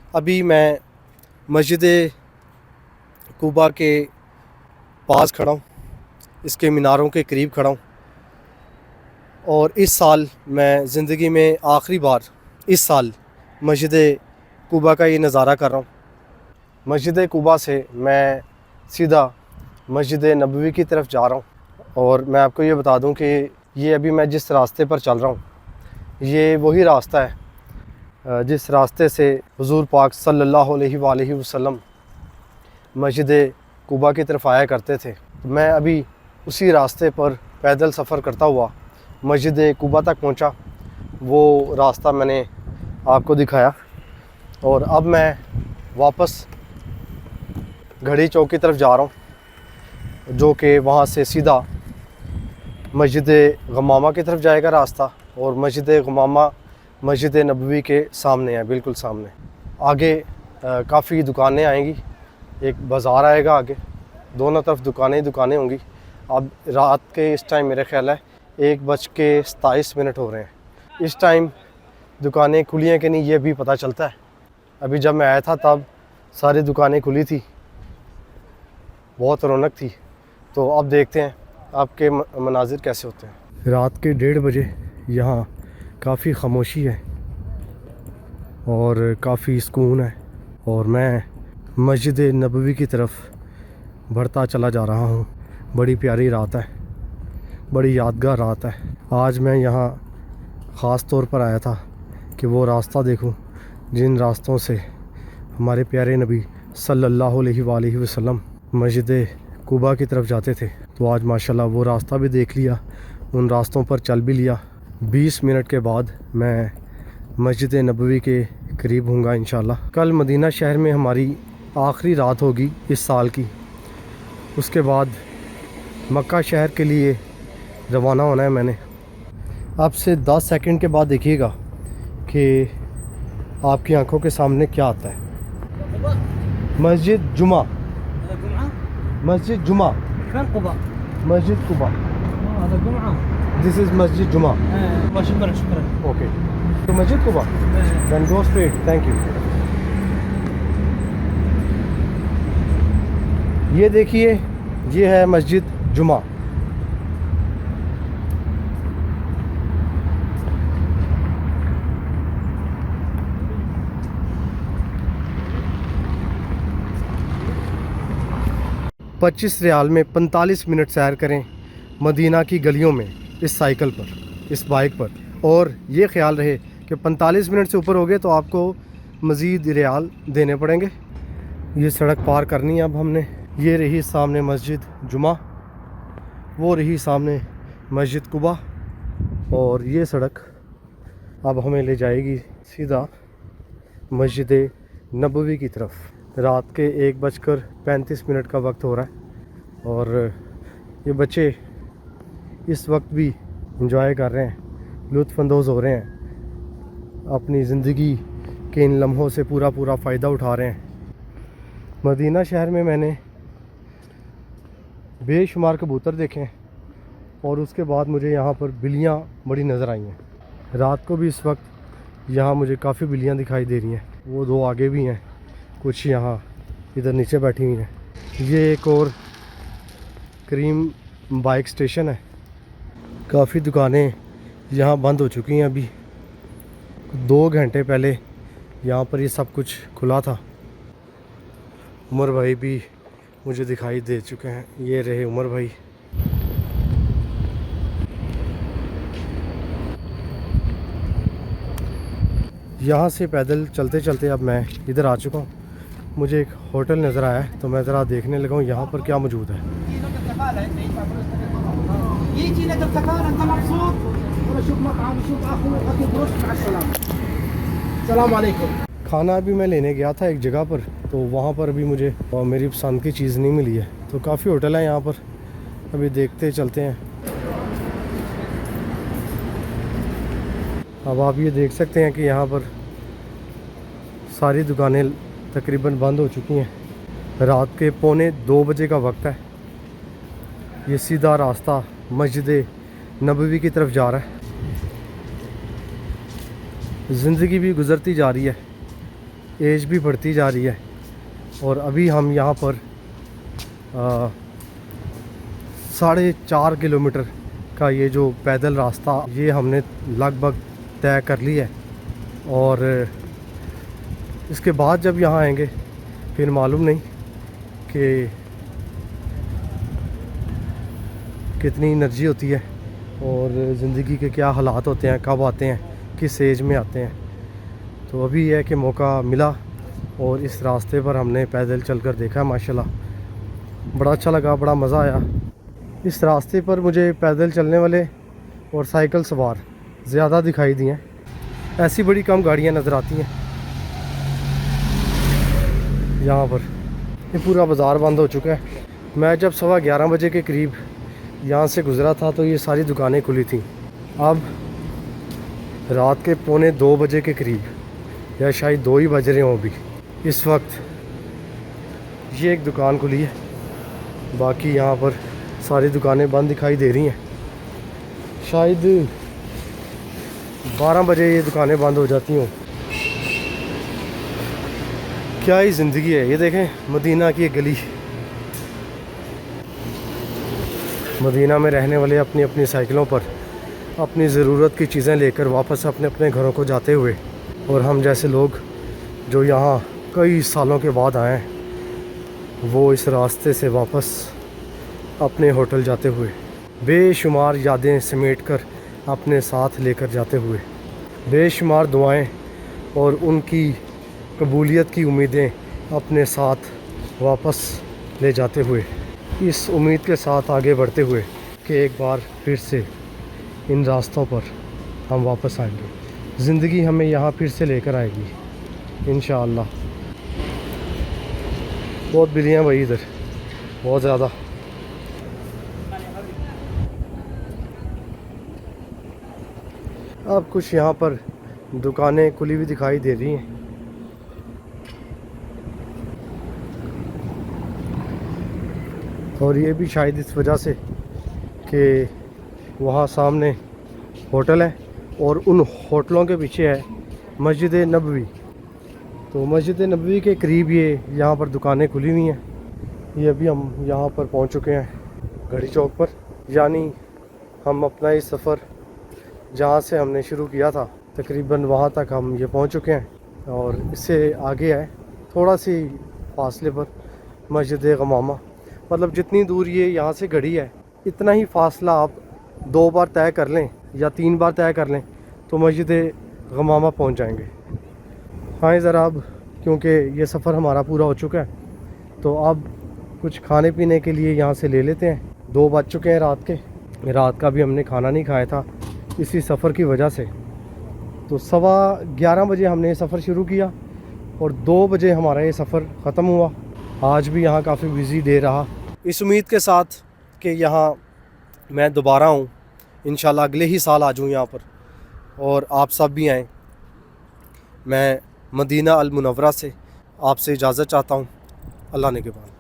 अभी मैं मस्जिद कुबा के पास खड़ा हूँ, इसके मीनारों के करीब खड़ा हूँ। और इस साल मैं ज़िंदगी में आखिरी बार इस साल मस्जिद कुबा का ये नज़ारा कर रहा हूँ। मस्जिद कुबा से मैं सीधा मस्जिद नबवी की तरफ जा रहा हूँ। और मैं आपको ये बता दूँ कि ये अभी मैं जिस रास्ते पर चल रहा हूँ ये वही रास्ता है जिस रास्ते से हुज़ूर पाक सल्लल्लाहु अलैहि वसल्लम मस्जिद कुबा की तरफ आया करते थे। मैं अभी उसी रास्ते पर पैदल सफ़र करता हुआ मस्जिद कुबा तक पहुंचा। वो रास्ता मैंने आपको दिखाया और अब मैं वापस घड़ी चौक की तरफ जा रहा हूं, जो कि वहां से सीधा मस्जिद गमामा की तरफ जाएगा रास्ता। और मस्जिद गमामा मस्जिद नबवी के सामने है, बिल्कुल सामने। आगे काफ़ी दुकानें आएंगी, एक बाज़ार आएगा आगे, दोनों तरफ दुकानें ही दुकानें होंगी। अब रात के इस टाइम मेरा ख्याल है 1:27 हो रहे हैं। इस टाइम दुकानें खुली हैं कि नहीं ये भी पता चलता है। अभी जब मैं आया था तब सारी दुकानें खुली थी, बहुत रौनक थी। तो अब देखते हैं आपके मनाजिर कैसे होते हैं। रात के 1:30 बजे यहाँ काफ़ी ख़ामोशी है और काफ़ी सुकून है। और मैं मस्जिद नबवी की तरफ बढ़ता चला जा रहा हूँ। बड़ी प्यारी रात है, बड़ी यादगार रात है। आज मैं यहाँ ख़ास तौर पर आया था कि वो रास्ता देखूं जिन रास्तों से हमारे प्यारे नबी सल्लल्लाहु अलैहि वसल्लम मस्जिद कुबा की तरफ जाते थे। तो आज माशाल्लाह वो रास्ता भी देख लिया, उन रास्तों पर चल भी लिया। 20 मिनट के बाद मैं मस्जिद नबवी के करीब हूँगा इंशाल्लाह। कल मदीना शहर में हमारी आखिरी रात होगी इस साल की। उसके बाद मक्का शहर के लिए रवाना होना है मैंने। अब से 10 सेकंड के बाद देखिएगा कि आपकी आंखों के सामने क्या आता है। मस्जिद जुमा, मस्जिद जुमा, मस्जिद कुबा। दिस इज़ मस्जिद जुमा। शुक्र शुक्र। ओके, तो Masjid Quba, then go straight. Thank you. ये देखिए, ये है मस्जिद जुमा। $25 में 45 मिनट सैर करें मदीना की गलियों में इस साइकिल पर, इस बाइक पर। और ये ख्याल रहे कि 45 मिनट से ऊपर हो गए तो आपको मज़ीद रियाल देने पड़ेंगे। ये सड़क पार करनी है अब हमने। ये रही सामने मस्जिद जुमा, वो रही सामने मस्जिद कुबा। और ये सड़क अब हमें ले जाएगी सीधा मस्जिद नबवी की तरफ। रात के 1:35 का वक्त हो रहा है और ये बच्चे इस वक्त भी इंजॉय कर रहे हैं, लुत्फ़अंदोज़ हो रहे हैं, अपनी ज़िंदगी के इन लम्हों से पूरा फ़ायदा उठा रहे हैं। मदीना शहर में मैंने बेशुमार कबूतर देखे हैं और उसके बाद मुझे यहाँ पर बिल्लियाँ बड़ी नज़र आई हैं। रात को भी इस वक्त यहाँ मुझे काफ़ी बिल्लियाँ दिखाई दे रही हैं। वो 2 आगे भी हैं, कुछ यहाँ इधर नीचे बैठी हुई हैं। ये एक और करीम बाइक स्टेशन है। काफ़ी दुकानें यहाँ बंद हो चुकी हैं। अभी 2 घंटे पहले यहाँ पर ये सब कुछ खुला था। उमर भाई भी मुझे दिखाई दे चुके हैं। ये रहे उमर भाई। यहाँ से पैदल चलते चलते अब मैं इधर आ चुका हूँ। मुझे एक होटल नज़र आया है तो मैं ज़रा देखने लगा हूँ यहाँ पर क्या मौजूद है। खाना अभी मैं लेने गया था एक जगह पर, तो वहाँ पर अभी मुझे मेरी पसंद की चीज़ नहीं मिली है। तो काफ़ी होटल है यहाँ पर, अभी देखते चलते हैं। अब आप ये देख सकते हैं कि यहाँ पर सारी दुकानें तकरीबन बंद हो चुकी हैं। रात के 1:45 बजे का वक्त है। ये सीधा रास्ता मस्जिद नबवी की तरफ जा रहा है। ज़िंदगी भी गुज़रती जा रही है एज भी बढ़ती जा रही है और अभी हम यहाँ पर 4.5 किलोमीटर का ये जो पैदल रास्ता ये हमने लगभग तय कर लिया है। और इसके बाद जब यहाँ आएंगे फिर मालूम नहीं कि कितनी एनर्जी होती है और ज़िंदगी के क्या हालात होते हैं, कब आते हैं, किस एज में आते हैं। तो अभी यह है कि मौका मिला और इस रास्ते पर हमने पैदल चलकर देखा, माशाल्लाह बड़ा अच्छा लगा, बड़ा मज़ा आया। इस रास्ते पर मुझे पैदल चलने वाले और साइकिल सवार ज़्यादा दिखाई दिए हैं, ऐसी बड़ी कम गाड़ियाँ नज़र आती हैं। यहाँ पर ये पूरा बाज़ार बंद हो चुका है। मैं जब 11:15 बजे के करीब यहाँ से गुज़रा था तो ये सारी दुकानें खुली थी। अब रात के 1:45 बजे के करीब या शायद 2 ही बज रहे हों अभी, इस वक्त ये एक दुकान खुली है, बाकी यहाँ पर सारी दुकानें बंद दिखाई दे रही हैं। शायद 12 बजे ये दुकानें बंद हो जाती हों। क्या ही ज़िंदगी है। ये देखें मदीना की एक गली, मदीना में रहने वाले अपनी अपनी साइकिलों पर अपनी ज़रूरत की चीज़ें लेकर वापस अपने अपने घरों को जाते हुए, और हम जैसे लोग जो यहाँ कई सालों के बाद आए हैं वो इस रास्ते से वापस अपने होटल जाते हुए बेशुमार यादें समेट कर अपने साथ लेकर जाते हुए, बेशुमार दुआएं और उनकी कबूलियत की उम्मीदें अपने साथ वापस ले जाते हुए, इस उम्मीद के साथ आगे बढ़ते हुए कि एक बार फिर से इन रास्तों पर हम वापस आएंगे। ज़िंदगी हमें यहाँ फिर से लेकर आएगी इंशाअल्लाह। बहुत बिल्लियाँ भाई इधर, बहुत ज़्यादा। अब कुछ यहाँ पर दुकानें खुली हुई दिखाई दे रही हैं। और ये भी शायद इस वजह से कि वहाँ सामने होटल है और उन होटलों के पीछे है मस्जिद नबवी। तो मस्जिद नबवी के करीब ये यहाँ पर दुकानें खुली हुई हैं। ये अभी हम यहाँ पर पहुँच चुके हैं घड़ी चौक पर, यानी हम अपना ये सफ़र जहाँ से हमने शुरू किया था तकरीबन वहाँ तक हम ये पहुँच चुके हैं। और इससे आगे है थोड़ा सी फासले पर मस्जिद गमामा, मतलब जितनी दूर ये यहाँ से घड़ी है इतना ही फासला आप 2 बार तय कर लें या 3 बार तय कर लें तो मस्जिद गमामा पहुँच जाएंगे। हाँ ज़रा अब क्योंकि ये सफ़र हमारा पूरा हो चुका है तो अब कुछ खाने पीने के लिए यहाँ से ले लेते हैं। 2 बज चुके हैं रात के, रात का भी हमने खाना नहीं खाया था इसी सफ़र की वजह से। तो 11:15 बजे हमने ये सफ़र शुरू किया और 2 बजे हमारा ये सफ़र ख़त्म हुआ। आज भी यहाँ काफ़ी बिज़ी डे रहा। इस उम्मीद के साथ कि यहाँ मैं दोबारा हूँ, इंशाल्लाह अगले ही साल आ जाऊँ यहाँ पर और आप सब भी आएँ। मैं मदीना अल मुनव्वरा से आपसे इजाज़त चाहता हूँ। अल्लाह ने के बाद।